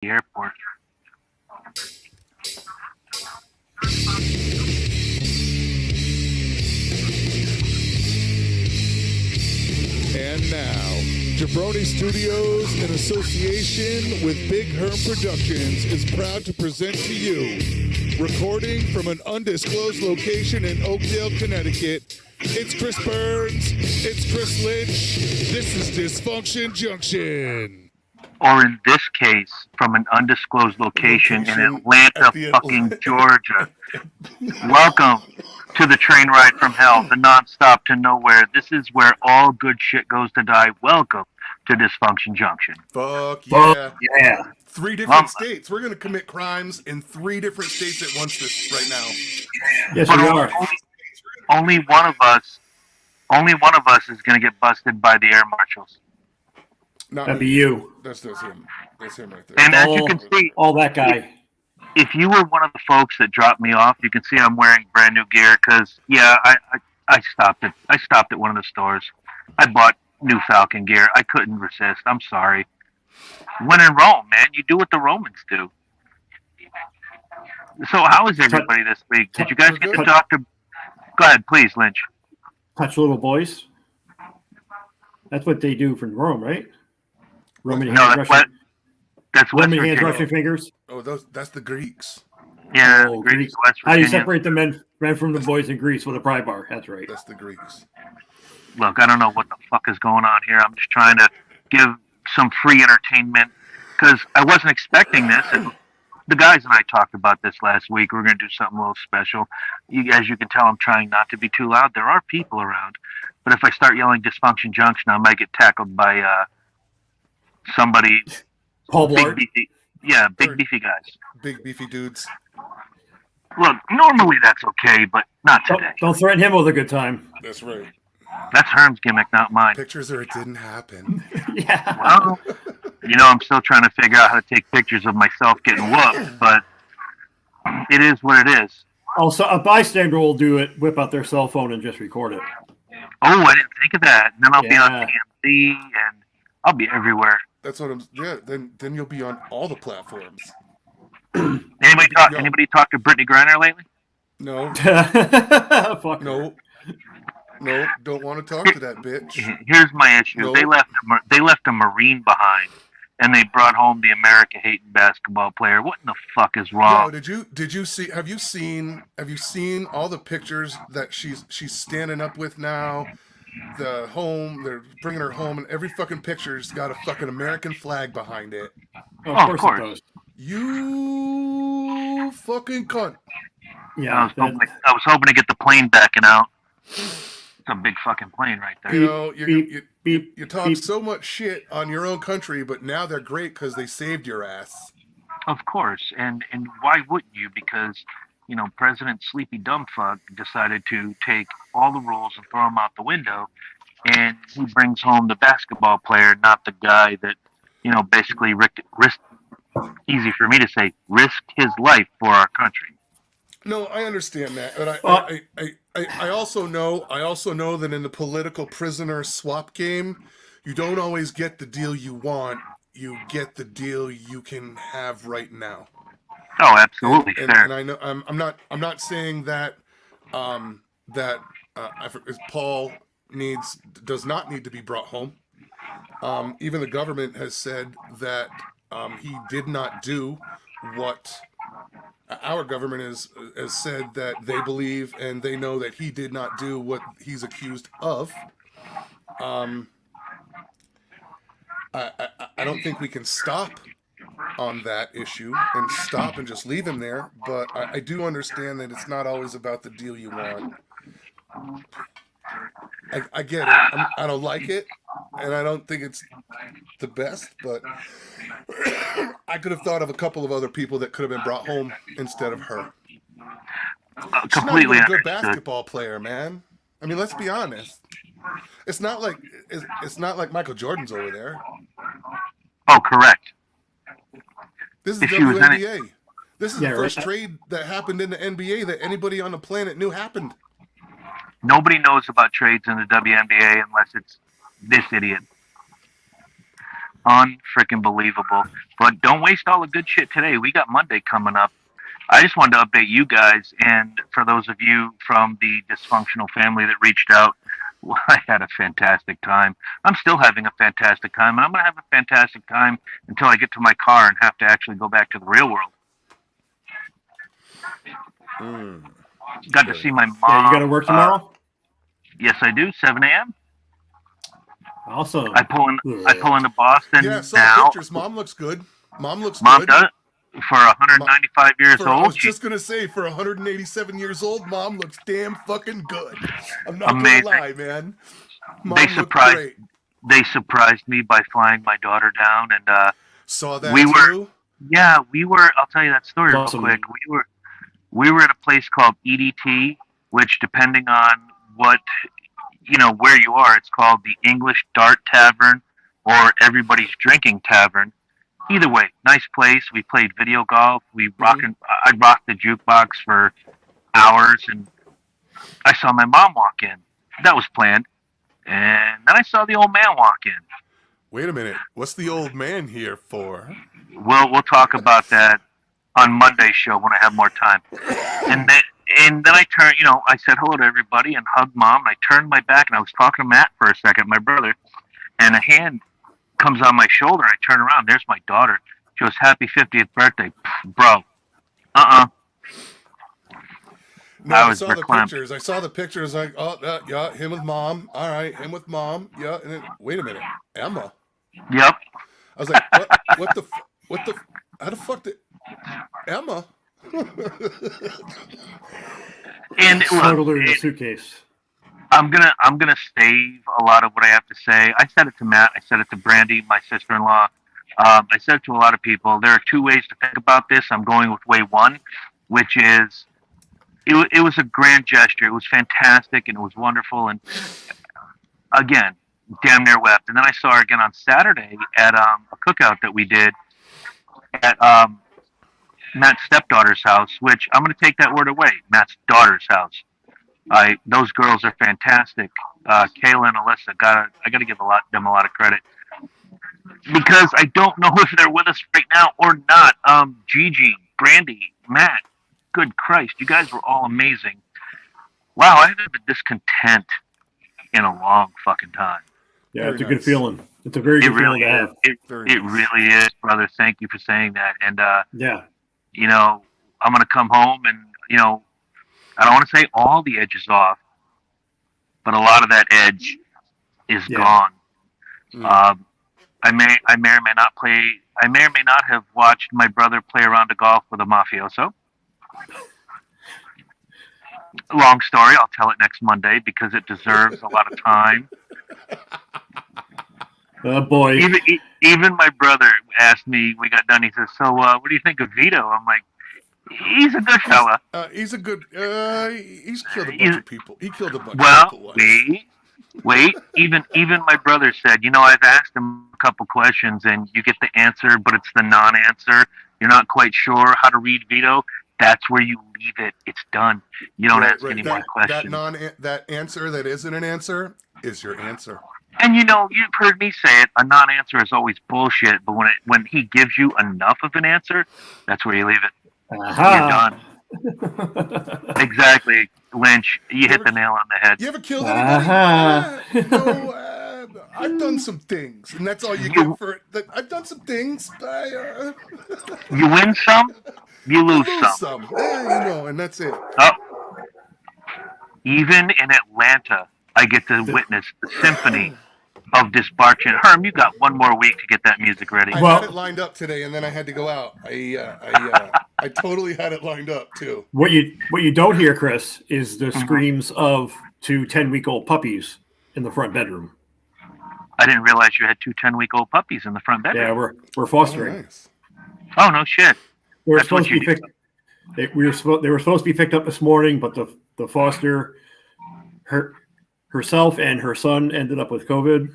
the airport. And now, Jabroni Studios, in association with Big Herm Productions, is proud to present to you, recording from an undisclosed location in Oakdale, Connecticut. It's Chris Burns, it's Chris Lynch, this is Dysfunction Junction. Or in this case, from an undisclosed location in Atlanta, fucking Georgia. Welcome to the train ride from hell, the nonstop to nowhere. This is where all good shit goes to die. Welcome to Dysfunction Junction. Fuck yeah. Yeah. 3 different states. We're going to commit crimes in 3 different states at once right now. Yes, But we are. only one of us is going to get busted by the air marshals. Not That'd me. be you. That's him. That's him right there. And as you can see, All that guy. if you were one of the folks that dropped me off, you can see I'm wearing brand new gear because, yeah, I stopped it. I stopped at one of the stores. I bought new Falcon gear. I couldn't resist. I'm sorry. When in Rome, man, you do what the Romans do. So how is everybody this week? Did you guys get to talk to... Go ahead, please, Lynch. Touch little boys. That's what they do from Rome, right? Roman No, hands that's rushing, That's West Roman hands Virginia. rushing fingers. Oh, that's the Greeks. Yeah, Oh, Greece, Greece. West How do you Virginia. separate the men from the boys in Greece with a pry bar? That's right. That's the Greeks. Look, I don't know what the fuck is going on here. I'm just trying to give some free entertainment because I wasn't expecting this. And the guys and I talked about this last week. We're going to do something a little special. As you can tell, I'm trying not to be too loud. There are people around. But if I start yelling Dysfunction Junction, I might get tackled by somebody. Paul Big Blart. beefy. Yeah, big beefy guys. Big beefy dudes. Look, normally that's okay, but not today. Don't threaten him with a good time. That's right. That's Herm's gimmick, not mine. Pictures or it didn't happen. Yeah. Well, I'm still trying to figure out how to take pictures of myself getting whooped, but it is what it is. Also, a bystander will do it, whip out their cell phone and just record it. Oh, I didn't think of that. And then I'll be on Yeah. TMZ and I'll be everywhere. That's what I'm. Yeah. Then you'll be on all the platforms. Anybody talk to Brittany Griner lately? No. Fuck. No. No. Don't want to talk to that bitch. Here's my issue. No. They left a Marine behind, and they brought home the America-hating basketball player. What in the fuck is wrong? No, did you see? Have you seen all the pictures that she's standing up with now? The home, they're bringing her home, and every fucking picture's got a fucking American flag behind it. Oh, Oh, of of course, course. it does. You fucking cunt. Yeah. I was hoping to get the plane backing out. It's a big fucking plane right there. You know, you beep, talk beep. so much shit on your own country, but now they're great because they saved your ass. Of course, and why wouldn't you? Because President Sleepy Dumbfuck decided to take all the rules and throw them out the window, and he brings home the basketball player, not the guy that basically risked. Easy for me to say, risked his life for our country. No, I understand that, but I also know that in the political prisoner swap game, you don't always get the deal you want. You get the deal you can have right now. Oh, absolutely And fair. I know I'm not saying that Paul does not need to be brought home. Even the government has said that he did not do what our government has said that they believe and they know that he did not do what he's accused of. I don't think we can stop on that issue and stop and just leave him there, but I do understand that it's not always about the deal you want. I get it. I don't like it, and I don't think it's the best, but I could have thought of a couple of other people that could have been brought home instead of her. She's not Completely even a good understood. basketball player, man. I mean, let's be honest. It's not like Michael Jordan's over there. Oh, correct. This is If she was in it- WNBA. This is Yeah, the first right. trade that happened in the NBA that anybody on the planet knew happened. Nobody knows about trades in the WNBA unless it's this idiot. Unfreaking believable. But don't waste all the good shit today. We got Monday coming up. I just wanted to update you guys, and for those of you from the dysfunctional family that reached out, well, I had a fantastic time. I'm still having a fantastic time, and I'm going to have a fantastic time until I get to my car and have to actually go back to the real world. Got to see my mom. Yeah, you got to work tomorrow? Yes, I do. 7 a.m. Awesome. I pull into Boston Yeah, I saw now. pictures. Mom looks good. Mom looks Mom good. does. For 195 years I old, was just gonna say, for 187 years old, Mom looks damn fucking good. I'm not Amazing. gonna lie, man. Mom They looked surprised- great. they surprised me by flying my daughter down, and Saw that we were- too. yeah, we were. I'll tell you that story Awesome. real quick. We were at a place called EDT, which, depending on what where you are, it's called the English Dart Tavern or Everybody's Drinking Tavern. Either way, nice place. We played video golf. I rocked the jukebox for hours, and I saw my mom walk in. That was planned. And then I saw the old man walk in. Wait a minute. What's the old man here for? We'll talk about that on Monday's show when I have more time. And then I turned, I said hello to everybody and hugged Mom. And I turned my back and I was talking to Matt for a second, my brother, and a hand comes on my shoulder. I turn around. There's my daughter. She goes, "Happy 50th birthday, bro." No, I I was saw the verklempt. pictures. I saw the pictures. Like, oh, yeah, him with Mom. All right, him with Mom. Yeah, and then wait a minute, Emma. Yep. I was like, what the, how the fuck did Emma? And Smuggled her in a look, suitcase. I'm gonna save a lot of what I have to say. I said it to Matt. I said it to Brandy, my sister-in-law. I said it to a lot of people. There are two ways to think about this. I'm going with way one, which is it was a grand gesture. It was fantastic and it was wonderful. And again, damn near wept. And then I saw her again on Saturday at a cookout that we did at Matt's stepdaughter's house, which I'm going to take that word away. Matt's daughter's house. Those girls are fantastic. Kayla and Alyssa, I got to give them a lot of credit because I don't know if they're with us right now or not. Gigi, Brandy, Matt, good Christ, you guys were all amazing. Wow, I haven't been discontent in a long fucking time. Yeah, Very it's a good nice. feeling. It's a very It good feeling really to is. have. It really is, brother. Thank you for saying that. And Yeah. I'm gonna come home and I don't want to say all the edge is off, but a lot of that edge is Yeah. gone. Mm. I may or may not play. I may or may not have watched my brother play a round of golf with a mafioso. Long story. I'll tell it next Monday because it deserves a lot of time. Oh, boy. Even my brother asked me. We got done. He says, "So, what do you think of Vito?" I'm like, "He's a good fella." He's a good. He's killed a bunch of people. He killed a bunch of Well, people once. wait. Even my brother said, I've asked him a couple questions, and you get the answer, but it's the non-answer. You're not quite sure how to read Vito. That's where you leave it. It's done. You don't ask any more questions. That answer that isn't an answer is your answer. And you've heard me say it. A non-answer is always bullshit. But when he gives you enough of an answer, that's where you leave it. Aha. You're done. Exactly, Lynch. You hit the nail on the head. You ever killed anybody? Uh-huh. I've done some things, and that's all you get for it. I've done some things. You win some, you lose some. some. And that's it. Oh. Even in Atlanta, I get to witness the symphony of disbarction. Herm, you got one more week to get that music ready. I Well- had it lined up today, and then I had to go out. I totally had it lined up too. What you don't hear, Chris, is the screams of two 10-week-old puppies in the front bedroom. I didn't realize you had two 10-week-old puppies in the front bedroom. Yeah, we're Oh, fostering. nice. Oh, no shit. They were That's what supposed to be you picked. They were supposed to be picked up this morning, but the foster, herself and her son ended up with COVID,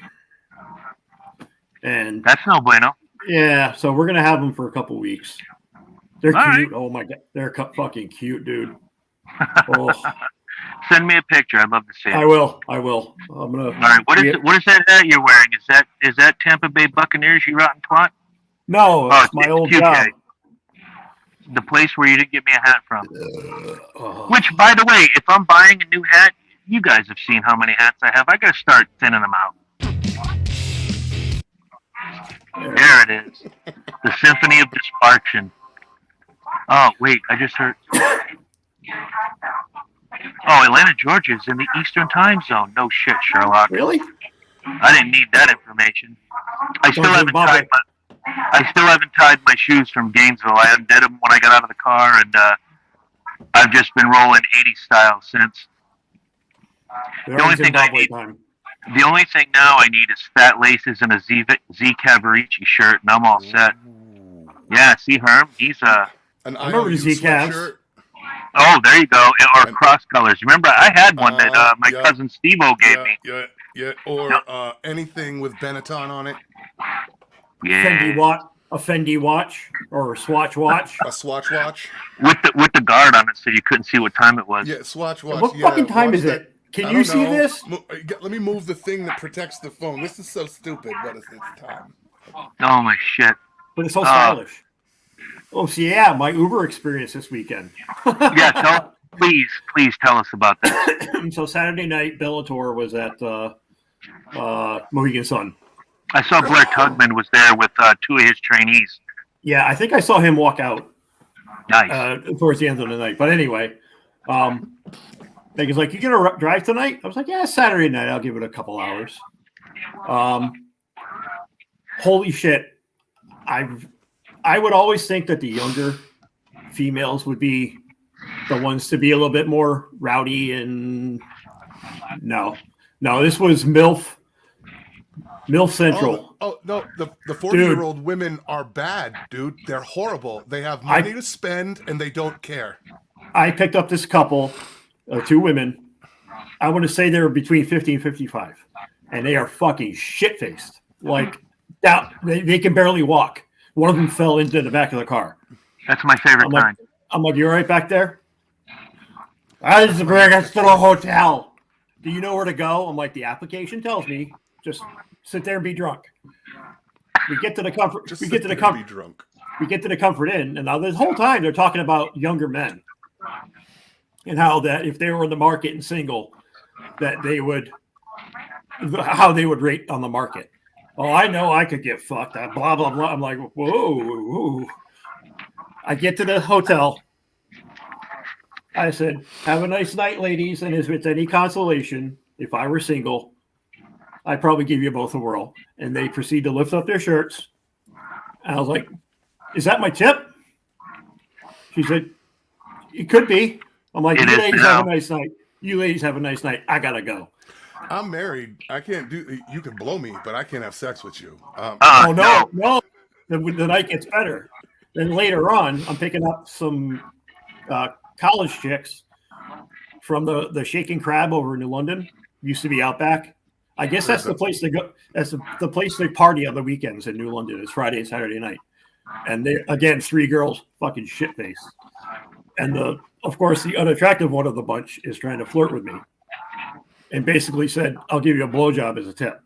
and That's no bueno. yeah, so we're gonna have them for a couple weeks. They're All cute. Oh my god, they're fucking cute, dude. Oh, Send me a picture. I'd love to see it. I will. I'm gonna. All right. What is that hat you're wearing? Is that Tampa Bay Buccaneers? You rotten twat. No, Oh, it's my old QK. job. The place where you didn't get me a hat from. Oh. Which, by the way, if I'm buying a new hat, you guys have seen how many hats I have. I gotta start thinning them out. There it is. The Symphony of Disparction. Oh, wait, I just heard. Oh, Atlanta, Georgia is in the Eastern Time Zone. No shit, Sherlock. Really? I didn't need that information. I still haven't tied my shoes from Gainesville. I undid them when I got out of the car, and I've just been rolling 80s style since. They're The on only thing I Zimbabwe need- time. The only thing now I need is fat laces and a Z Cavaricci shirt, and I'm all set. Yeah, see Herm? He's An I remember IOU Zcavs. sweatshirt. oh, there you go. Or cross colors. Remember, I had one that my Yeah. cousin Steve-O gave me. Yeah. Or anything with Benetton on it. Yeah, A Fendi watch or a Swatch watch. A Swatch watch. with the guard on it, so you couldn't see what time it was. Yeah, Swatch watch. What yeah, fucking time watch is that. it? Can I you don't see know. this? Let me move the thing that protects the phone. This is so stupid, but it's time. Oh my shit! But it's so stylish. Oh, so yeah, my Uber experience this weekend. Yeah, please tell us about that. So Saturday night, Bellator was at Mohegan Sun. I saw Blair Tugman was there with two of his trainees. Yeah, I think I saw him walk out Nice. towards the end of the night. But anyway, like he's like, "You gonna drive tonight?" I was like, "Yeah, Saturday night. I'll give it a couple hours." Holy shit! I would always think that the younger females would be the ones to be a little bit more rowdy, and no, this was MILF Central. Oh no, the 40-year-old women are bad, dude. They're horrible. They have money to spend and they don't care. I picked up this couple, two women. I want to say they were between 50 and 55, and they are fucking shit-faced. Like, now they can barely walk. One of them fell into the back of the car. That's my favorite kind. I'm like, you all right back there? I just bring us to the hotel. Do you know where to go? I'm like, the application tells me. Just sit there and be drunk. We get to the comfort. Just We sit get to the there and comfort. be drunk. We get to the comfort inn, and now this whole time they're talking about younger men and how that if they were in the market and single, that they would how they would rate on the market. Oh, I know I could get fucked. Blah blah blah. I'm like, whoa. I get to the hotel. I said, "Have a nice night, ladies, and if it's any consolation, if I were single, I'd probably give you both a whirl." And they proceed to lift up their shirts. And I was like, "Is that my tip?" She said, "It could be." I'm like, It "You is ladies now. have a nice night. You ladies have a nice night. I gotta go." I'm married. I can't do. You can blow me, but I can't have sex with you. Oh no. The night gets better. Then later on, I'm picking up some college chicks from the Shaking Crab over in New London. Used to be Outback. I guess that's the place to go. That's the place they party on the weekends in New London. It's Friday and Saturday night. And they again, three girls, fucking shit face. And of course, the unattractive one of the bunch is trying to flirt with me, and basically said, "I'll give you a blowjob as a tip."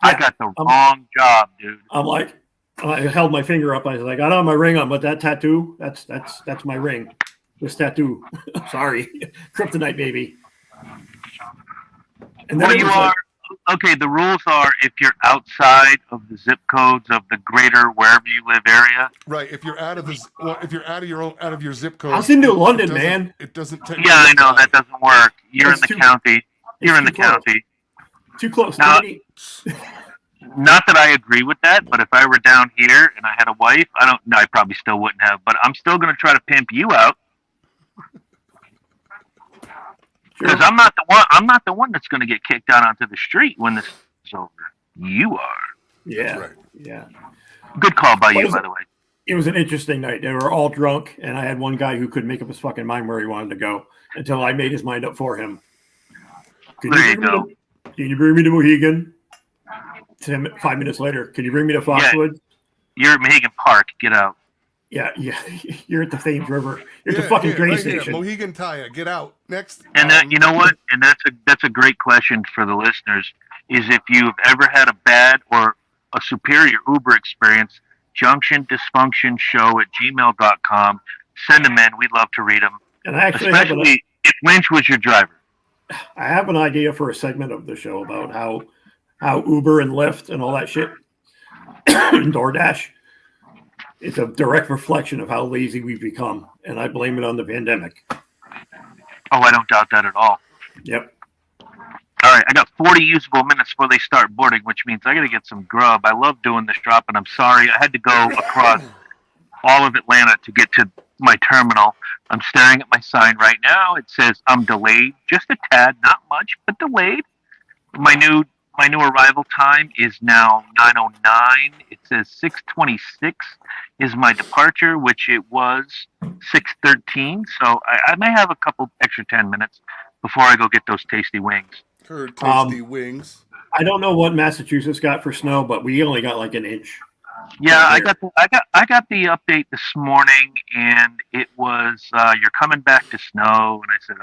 I got the wrong job, dude. I'm like, I held my finger up. I was like, I don't have my ring on, but that tattoo, that's my ring. This tattoo. Sorry. Kryptonite, baby. And then Well, it you was are like, okay. The rules are if you're outside of the zip codes of the greater wherever you live area. Right. If you're out of this, well, if you're out of your zip code. I was in New it London, doesn't- man. It doesn't. Yeah, I know that doesn't work. You're It's in the too- county. You're in the too close. county. Too close. Now- Nobody- Not that I agree with that, but if I were down here and I had a wife, I probably still wouldn't have. But I'm still going to try to pimp you out because I'm not the one. I'm not the one that's going to get kicked out onto the street when this is over. You are. Yeah. Right. Yeah. Good call by What you, is by it? the way. It was an interesting night. They were all drunk, and I had one guy who couldn't make up his fucking mind where he wanted to go until I made his mind up for him. Can There you bring me go. Can you bring me to Mohegan? 5 minutes later, can you bring me to Foxwoods? You're at Mohegan Park. Get out. Yeah, you're at the Thames River. You're at the fucking train right station. Here. Mohegan Taya, get out. Next. And that, you know what? And that's a great question for the listeners. Is if you've ever had a bad or a superior Uber experience, junctiondysfunctionshow@gmail.com. Send them in. We'd love to read them. And I actually Especially if Lynch was your driver. I have an idea for a segment of the show about how Uber and Lyft and all that shit and DoorDash, it's a direct reflection of how lazy we've become. And I blame it on the pandemic. Oh, I don't doubt that at all. Yep. All right, I got 40 usable minutes before they start boarding, which means I got to get some grub. I love doing this drop, and I'm sorry. I had to go across all of Atlanta to get to my terminal. I'm staring at my sign right now. It says I'm delayed, just a tad, not much, but delayed. My new arrival time is now 9:09. It says 6:26 is my departure, which it was 6:13. So I may have a couple extra 10 minutes before I go get those tasty wings. Heard tasty wings. I don't know what Massachusetts got for snow, but we only got like an inch. Yeah, I got the update this morning, and it was you're coming back to snow, and I said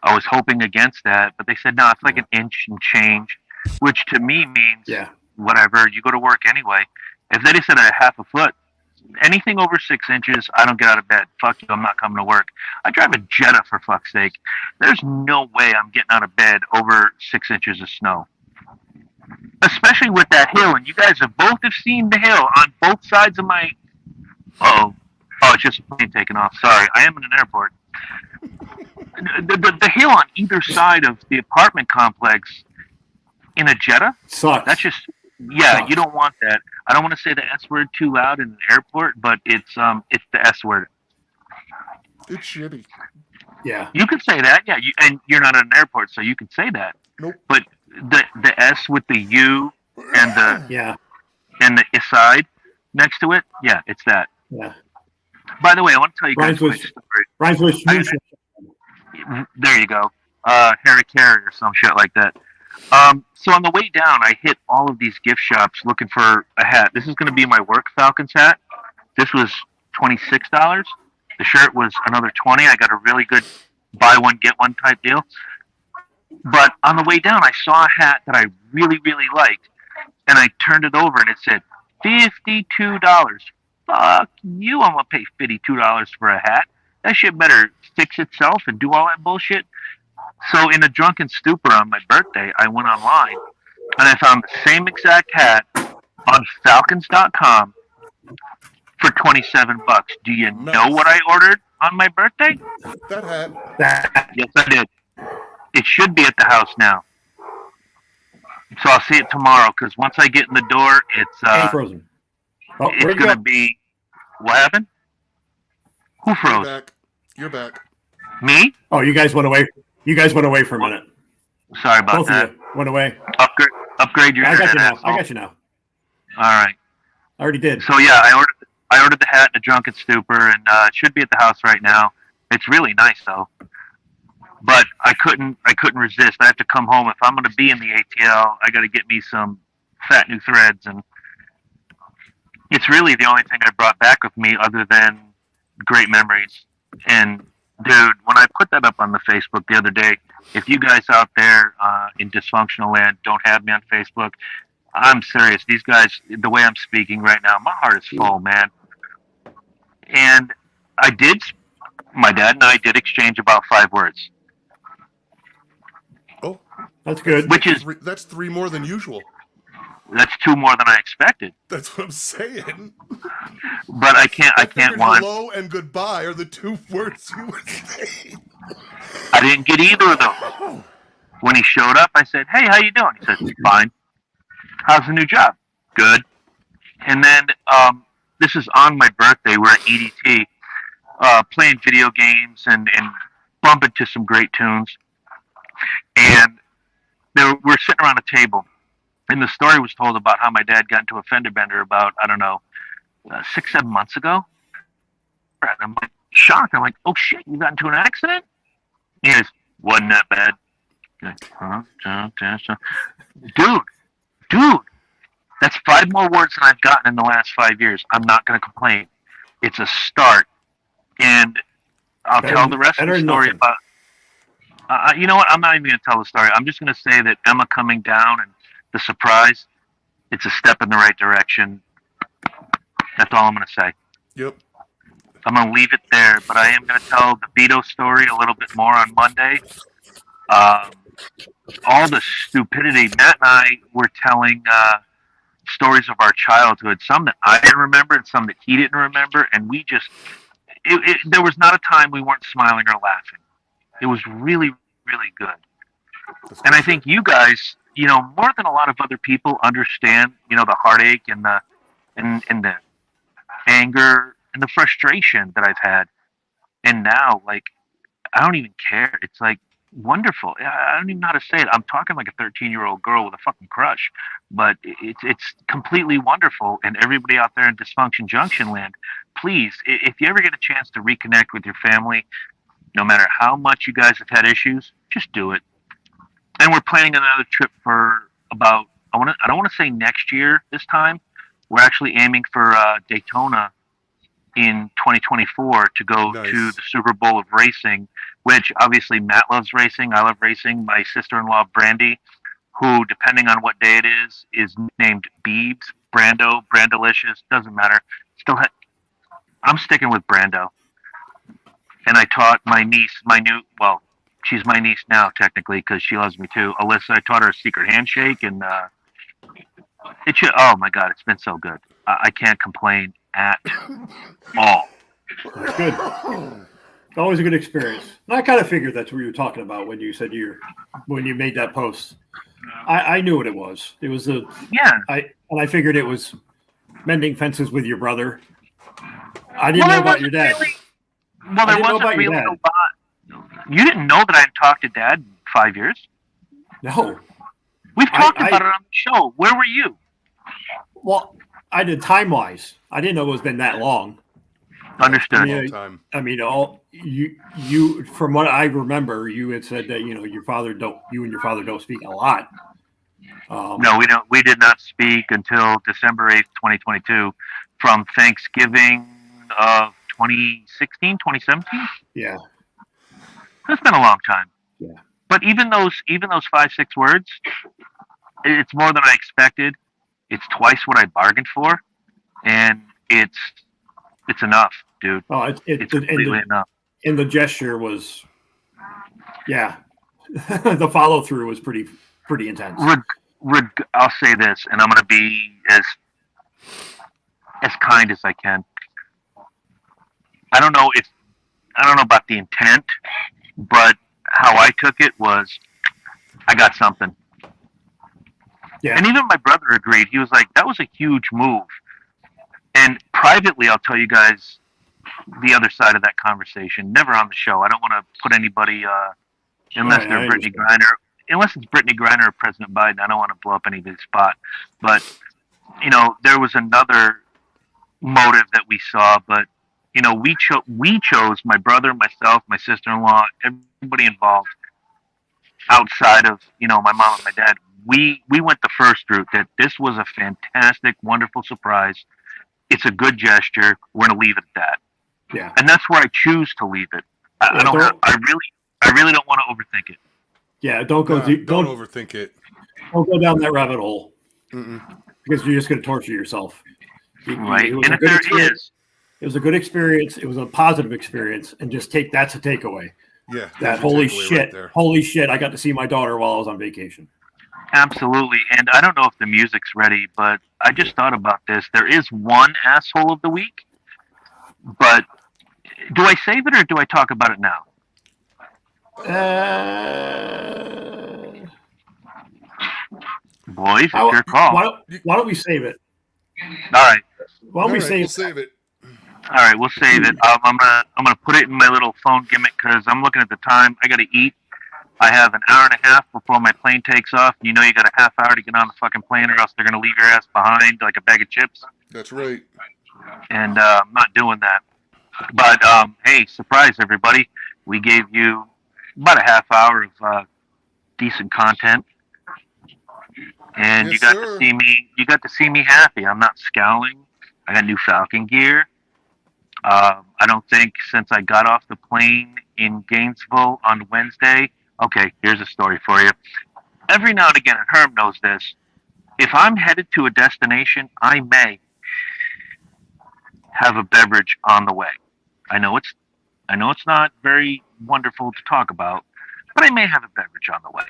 I was hoping against that, but they said no, it's like an inch and change, which to me means whatever. You go to work anyway. If they said a half a foot, anything over 6 inches, I don't get out of bed. Fuck you, I'm not coming to work. I drive a Jetta, for fuck's sake. There's no way I'm getting out of bed over 6 inches of snow. Especially with that hill, and you guys have seen the hill on both sides of my... Oh, it's just a plane taking off. Sorry, I am in an airport. The hill on either side of the apartment complex in a Jetta? Sucks. That's just... Yeah, you don't want that. I don't want to say the S word too loud in an airport, but it's the S word. It's shitty. Yeah. You can say that, yeah. And you're not at an airport, so you can say that. Nope. But the S with the U and the side next to it, yeah, it's that. Yeah. By the way, I want to tell you guys a quick story. Rhymes with There you go. Harry Carey or some shit like that. So on the way down, I hit all of these gift shops looking for a hat. This is going to be my work Falcons hat. This was $26. The shirt was another $20. I got a really good buy one get one type deal. But on the way down, I saw a hat that I really, really liked, and I turned it over, and it said $52. Fuck you! I'm gonna pay $52 for a hat. That shit better fix itself and do all that bullshit. So in a drunken stupor on my birthday, I went online and I found the same exact hat on Falcons.com for $27. Do you know what I ordered on my birthday? That hat. Yes, I did. It should be at the house now. So I'll see it tomorrow, because once I get in the door, it's frozen. Oh, it's going to be... What happened? Who froze? You're back. Me? Oh, you guys went away. You guys went away for a minute. Sorry about Both that. of you went away. Upgrade your internet. I got you now. All right. I already did. So yeah, I ordered the hat in a drunken stupor, and it should be at the house right now. It's really nice though. But I couldn't resist. I have to come home. If I'm going to be in the ATL, I got to get me some fat new threads, and it's really the only thing I brought back with me other than great memories. And dude, when I put that up on the Facebook the other day, if you guys out there in dysfunctional land don't have me on Facebook, I'm serious. These guys, the way I'm speaking right now, my heart is full, man. And my dad and I did exchange about 5 words. Oh, that's good. That's 3 more than usual. That's 2 more than I expected. That's what I'm saying. But I can't want. Hello and goodbye are the 2 words you would say. I didn't get either of those. When he showed up, I said, "Hey, how you doing?" He said, "Fine." "How's the new job?" "Good." And then this is on my birthday. We're at EDT, playing video games and bumping to some great tunes. And we're sitting around a table. And the story was told about how my dad got into a fender bender about, 6-7 months ago. And I'm like, shocked. I'm like, "Oh shit, you got into an accident?" He goes, "Wasn't that bad." I'm like, dude, that's 5 more words than I've gotten in the last 5 years. I'm not going to complain. it's a start. And I'll tell the rest of better the than story nothing. about. You know what? I'm not even going to tell the story. I'm just going to say that Emma coming down and the surprise, it's a step in the right direction. That's all I'm going to say. Yep. I'm going to leave it there, but I am going to tell the Beto story a little bit more on Monday. All the stupidity. Matt and I were telling stories of our childhood, some that I didn't remember and some that he didn't remember, and we just, there was not a time we weren't smiling or laughing. It was really, really good. And I think you guys, more than a lot of other people understand, the heartache and the anger and the frustration that I've had. And now, like, I don't even care. It's like wonderful. I don't even know how to say it. I'm talking like a 13-year-old girl with a fucking crush, but it's completely wonderful. And everybody out there in Dysfunction Junction land, please, if you ever get a chance to reconnect with your family, no matter how much you guys have had issues, just do it. And we're planning another trip for about, I don't want to say next year this time. We're actually aiming for Daytona in 2024 to go Nice. to the Super Bowl of racing, which obviously Matt loves racing. I love racing. My sister-in-law, Brandy, who, depending on what day it is named Beebs, Brando, Brandalicious, doesn't matter. I'm sticking with Brando. And I taught my niece, she's my niece now, technically, because she loves me too. Alyssa, I taught her a secret handshake, and oh my God, it's been so good. I can't complain at all. That's good. Always a good experience. And I kind of figured that's what you were talking about when you said when you made that post. I knew what it was. It was I figured it was mending fences with your brother. I didn't know about your dad. There wasn't really a lot. You didn't know that I had talked to Dad in 5 years? No. We've talked about it on the show. Where were you? Well, I did time-wise. I didn't know it was been that long. Understood. I mean, you from what I remember, you had said that you and your father don't speak a lot. No, we don't. We did not speak until December 8th, 2022, from Thanksgiving of 2016, 2017. Yeah, it's been a long time. Yeah, but even those 5-6 words, it's more than I expected. It's twice what I bargained for, and it's enough, dude. Oh, it's completely enough. And the gesture was, yeah, the follow through was pretty intense. I'll say this, and I'm going to be as kind as I can. I don't know about the intent, but how I took it was, I got something. Yeah. And even my brother agreed. He was like, that was a huge move. And privately, I'll tell you guys the other side of that conversation. Never on the show. I don't want to put anybody, unless they're Brittany Griner. Unless it's Brittany Griner or President Biden, I don't want to blow up anybody's spot. But, there was another motive that we saw. But, we chose, my brother, myself, my sister-in-law, everybody involved outside of, my mom and my dad. We went the first route, that this was a fantastic, wonderful surprise. It's a good gesture. We're going to leave it at that. Yeah. And that's where I choose to leave it. I really don't want to overthink it. Yeah, don't overthink it. Don't go down that rabbit hole. Mm-mm. Because you're just going to torture yourself. Right. And if there is, it was a good experience. It was a positive experience, and just that's a takeaway. Yeah. That holy shit! I got to see my daughter while I was on vacation. Absolutely. And I don't know if the music's ready, but I just thought about this. There is one asshole of the week, but do I save it or do I talk about it now? Boys, it's your call. Why don't we save it? All right. We'll save it. All right, we'll save it. I'm gonna put it in my little phone gimmick because I'm looking at the time. I got to eat. I have an hour and a half before my plane takes off. You know you got a half hour to get on the fucking plane or else they're going to leave your ass behind like a bag of chips. That's right. And I'm not doing that. But, hey, surprise, everybody. We gave you about a half hour of decent content. And Yes, you got sir. to see me happy. I'm not scowling. I got new Falcon gear. I don't think since I got off the plane in Gainesville on Wednesday. Okay, here's a story for you. Every now and again, and Herm knows this, if I'm headed to a destination, I may have a beverage on the way. I know it's not very wonderful to talk about, but I may have a beverage on the way.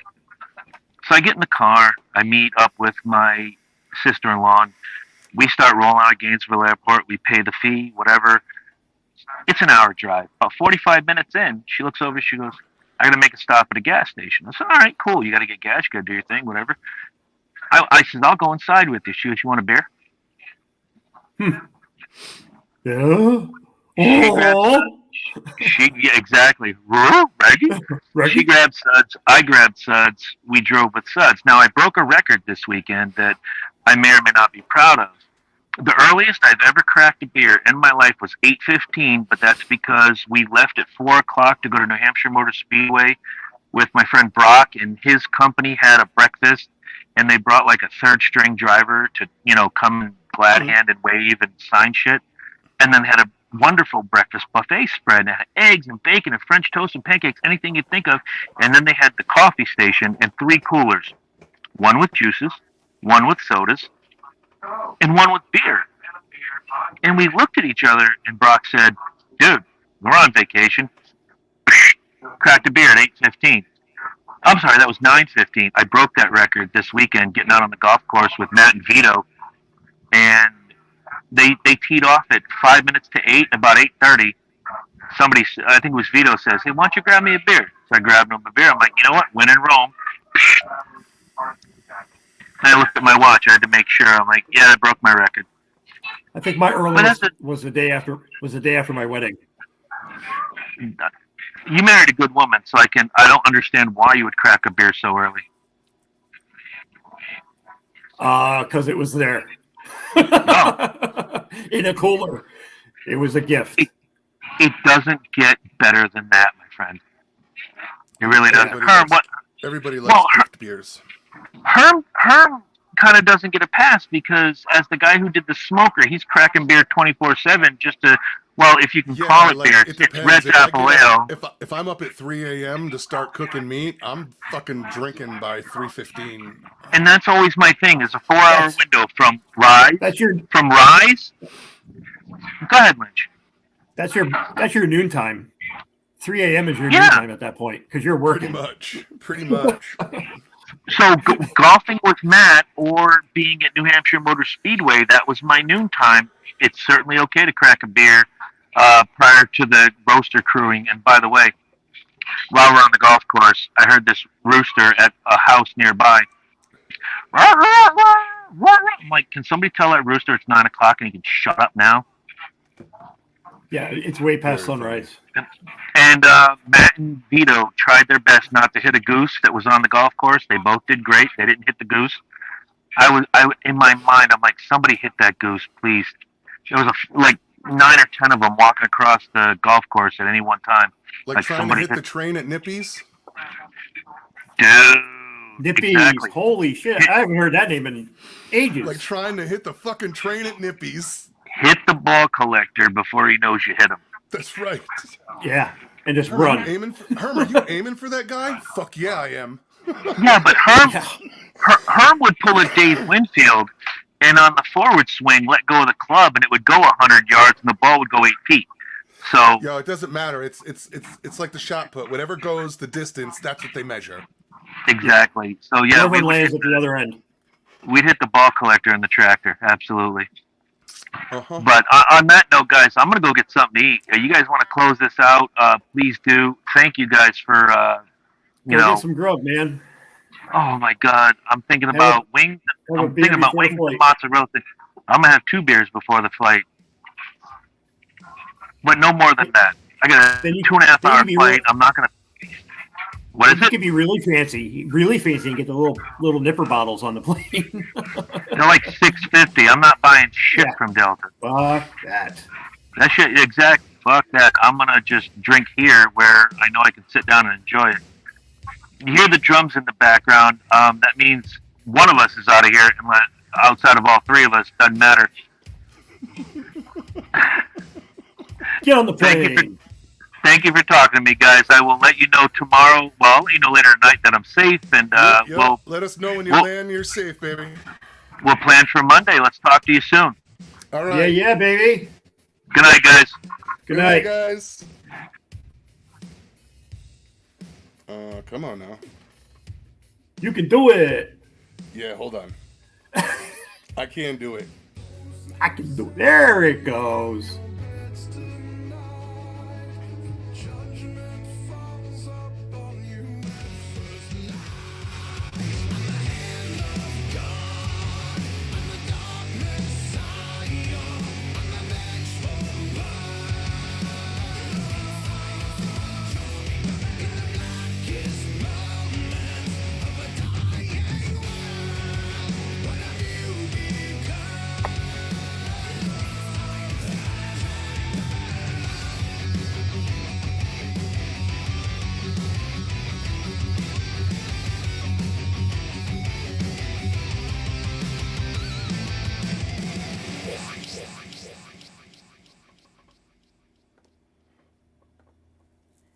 So I get in the car, I meet up with my sister-in-law, and we start rolling out of Gainesville Airport. We pay the fee, whatever. It's an hour drive. About 45 minutes in, she looks over, she goes, I got to make a stop at a gas station. I said, all right, cool. You got to get gas, you got to do your thing, whatever. I said, I'll go inside with you. She goes, you want a beer? Yeah. Yeah, exactly. Reggie? She grabbed Suds. I grabbed Suds. We drove with Suds. Now, I broke a record this weekend that I may or may not be proud of. The earliest I've ever cracked a beer in my life was 8:15, but that's because we left at 4 o'clock to go to New Hampshire Motor Speedway with my friend Brock, and his company had a breakfast, and they brought like a third string driver to, come and glad hand and wave and sign shit, and then had a wonderful breakfast buffet spread. It had eggs and bacon and French toast and pancakes, anything you'd think of. And then they had the coffee station and 3 coolers, one with juices, one with sodas, and one with beer. And we looked at each other, and Brock said, dude, we're on vacation. Cracked a beer at 8:15. I'm sorry, that was 9:15. I broke that record this weekend getting out on the golf course with Matt and Vito. And they teed off at 5 minutes to 8, about 8:30. Somebody, I think it was Vito, says, hey, why don't you grab me a beer? So I grabbed him a beer. I'm like, you know what? When in Rome. And I looked at my watch. I had to make sure. I'm like, yeah, I broke my record. I think my earliest was the day after my wedding. You married a good woman, so I don't understand why you would crack a beer so early. Because it was there. No. In a cooler. It was a gift. It doesn't get better than that, my friend. It really doesn't. Everybody likes gift beers. Herm kind of doesn't get a pass because as the guy who did the smoker, he's cracking beer 24/7 just to, well, if you can call it beer, it's Red Apple Ale. If I'm up at 3 a.m. to start cooking meat, I'm fucking drinking by 3:15. And that's always my thing, is a 4-hour window from Rise. From Rise. Go ahead, Lynch. That's your noontime. 3 a.m. is your noontime at that point because you're working. Pretty much. So golfing with Matt or being at New Hampshire Motor Speedway, that was my noontime. It's certainly okay to crack a beer prior to the roaster crewing. And by the way, while we're on the golf course, I heard this rooster at a house nearby. I'm like, can somebody tell that rooster it's 9 o'clock and he can shut up now? Yeah, it's way past sunrise. And Matt and Vito tried their best not to hit a goose that was on the golf course. They both did great. They didn't hit the goose. I in my mind, I'm like, somebody hit that goose, please. There was like 9 or 10 of them walking across the golf course at any one time. Like trying to hit the train at Nippy's? Dude. Nippy's, exactly. Holy shit. I haven't heard that name in ages. Like trying to hit the fucking train at Nippy's. Hit the ball collector before he knows you hit him. That's right. Yeah, and just run. Herm, are you aiming for that guy? Fuck yeah, I am. Yeah, but Herm would pull a Dave Winfield and on the forward swing let go of the club and it would go 100 yards and the ball would go 8 feet. So it doesn't matter. It's like the shot put. Whatever goes the distance, that's what they measure. Exactly. So yeah, we lands at the other end. We'd hit the ball collector in the tractor. Absolutely. Uh-huh. But on that note, guys, I'm gonna go get something to eat. You guys want to close this out? Please do. Thank you guys for get some grub, man. Oh my God, I'm thinking about wings. I'm thinking about wings and mozzarella. I'm gonna have 2 beers before the flight, but no more than that. I got a 2.5 hour flight. I'm not gonna. What is it? You could be really fancy, and get the little nipper bottles on the plane. They're like $6.50. I'm not buying shit from Delta. Fuck that. That shit, exactly. Fuck that. I'm gonna just drink here where I know I can sit down and enjoy it. You hear the drums in the background. That means one of us is out of here, and outside of all 3 of us, doesn't matter. Get on the Thank you for- plane. Thank you for talking to me, guys. I will let you know tomorrow. Well, later tonight that I'm safe, and Yep. Let us know when you we'll- land. You're safe, baby. we'll plan for Monday. Let's talk to you soon. All Yeah, right. yeah, baby. Good night, guys. Good night. guys. Come on now. You can do it. Yeah, hold on. I can do it. I can do it. There it goes.